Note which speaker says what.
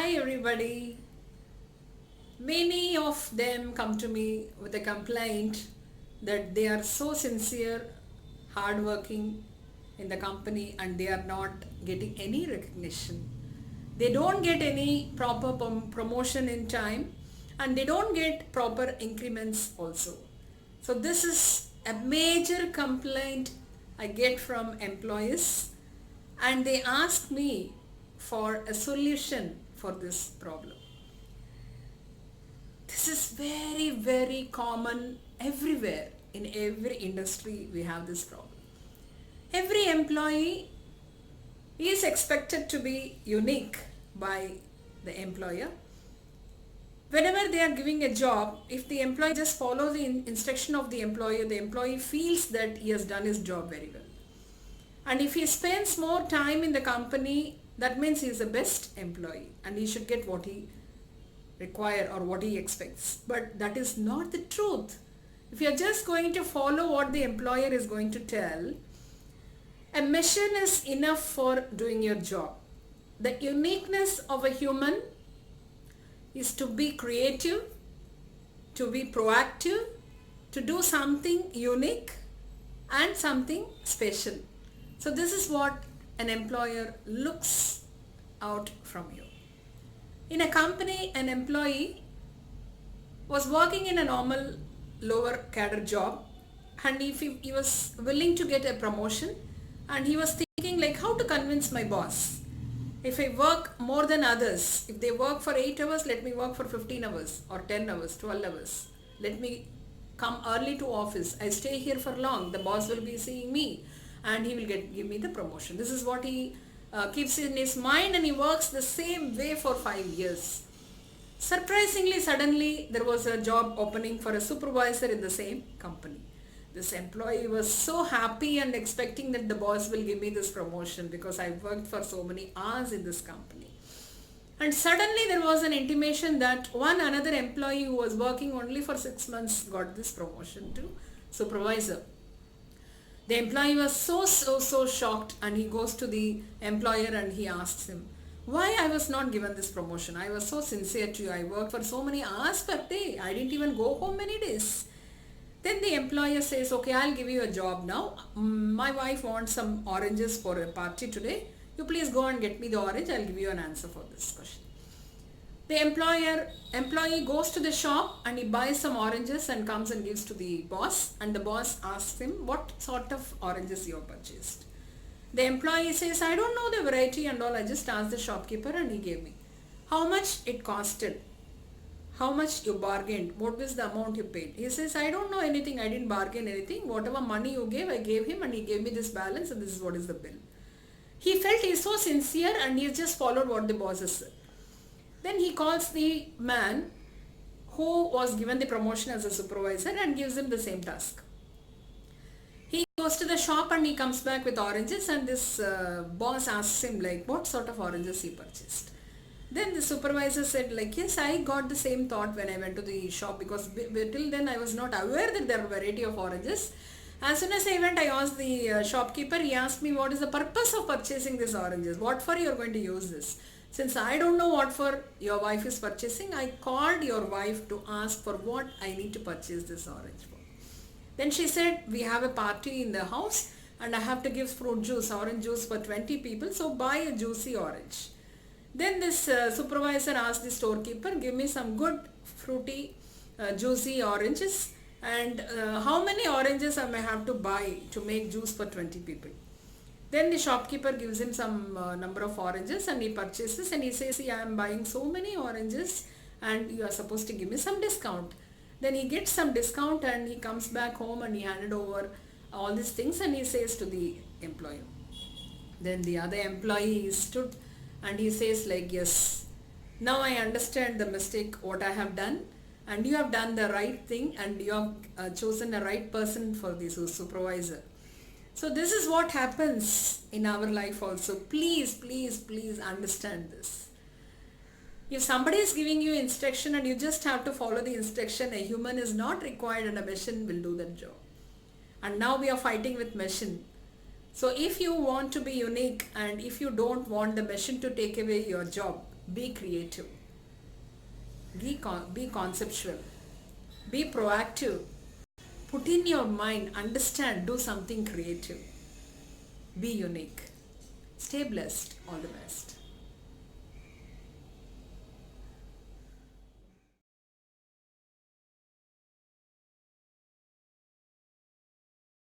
Speaker 1: Hi everybody. Many of them come to me with a complaint that they are so sincere, hardworking in the company and they are not getting any recognition. They don't get any proper promotion in time and they don't get proper increments also. So this is a major complaint I get from employees and they ask me for a solution for this problem. This is very common everywhere. In every industry we have this problem. Every employee is expected to be unique by the employer. Whenever they are giving a job, if the employee just follows the instruction of the employee feels that he has done his job very well. And if he spends more time in the company, that means he is the best employee and he should get what he require or what he expects. But that is not the truth. If you are just going to follow what the employer is going to tell, a machine is enough for doing your job. The uniqueness of a human is to be creative, to be proactive, to do something unique and something special. So this is what an employer looks out from you. In a company, an employee was working in a normal lower cadre job and if he was willing to get a promotion and he was thinking like how to convince my boss. If I work more than others, if they work for 8 hours, let me work for 15 hours or 10 hours, 12 hours. Let me come early to office. I stay here for long. The boss will be seeing me and he will give me the promotion. This is what he keeps in his mind and he works the same way for 5 years. Surprisingly, suddenly there was a job opening for a supervisor in the same company. This employee was so happy and expecting that the boss will give me this promotion because I worked for so many hours in this company. And suddenly there was an intimation that another employee who was working only for 6 months got this promotion to supervisor. The employee was so shocked and he goes to the employer and he asks him, why I was not given this promotion? I was so sincere to you. I worked for so many hours per day. I didn't even go home many days. Then the employer says, okay, I'll give you a job now. My wife wants some oranges for a party today. You please go and get me the orange. I'll give you an answer for this question. The employee goes to the shop and he buys some oranges and comes and gives to the boss. And the boss asks him what sort of oranges you have purchased. The employee says, I don't know the variety and all. I just asked the shopkeeper and he gave me. How much it costed? How much you bargained? What was the amount you paid? He says, I don't know anything. I didn't bargain anything. Whatever money you gave, I gave him and he gave me this balance and this is what is the bill. He felt he's so sincere and he just followed what the boss has said. Then he calls the man who was given the promotion as a supervisor and gives him the same task. He goes to the shop and he comes back with oranges and this boss asks him like what sort of oranges he purchased. Then the supervisor said like, yes, I got the same thought when I went to the shop because till then I was not aware that there are a variety of oranges. As soon as I went, I asked the shopkeeper, he asked me what is the purpose of purchasing these oranges? What for you are going to use this? Since I don't know what for your wife is purchasing, I called your wife to ask for what I need to purchase this orange for. Then she said, we have a party in the house and I have to give fruit juice, orange juice for 20 people, so buy a juicy orange. Then this supervisor asked the storekeeper, give me some good fruity juicy oranges and how many oranges I may have to buy to make juice for 20 people. Then the shopkeeper gives him some number of oranges and he purchases and he says, see, I am buying so many oranges and you are supposed to give me some discount. Then he gets some discount and he comes back home and he handed over all these things and he says to the employer. Then the other employee stood and he says like, yes, now I understand the mistake what I have done and you have done the right thing and you have chosen the right person for the supervisor. So this is what happens in our life also. Please understand this. If somebody is giving you instruction and you just have to follow the instruction, a human is not required and a machine will do that job. And now we are fighting with machine. So if you want to be unique and if you don't want the machine to take away your job, Be creative. Be conceptual. Be proactive. Put in your mind, understand, do something creative. Be unique. Stay blessed. All the best.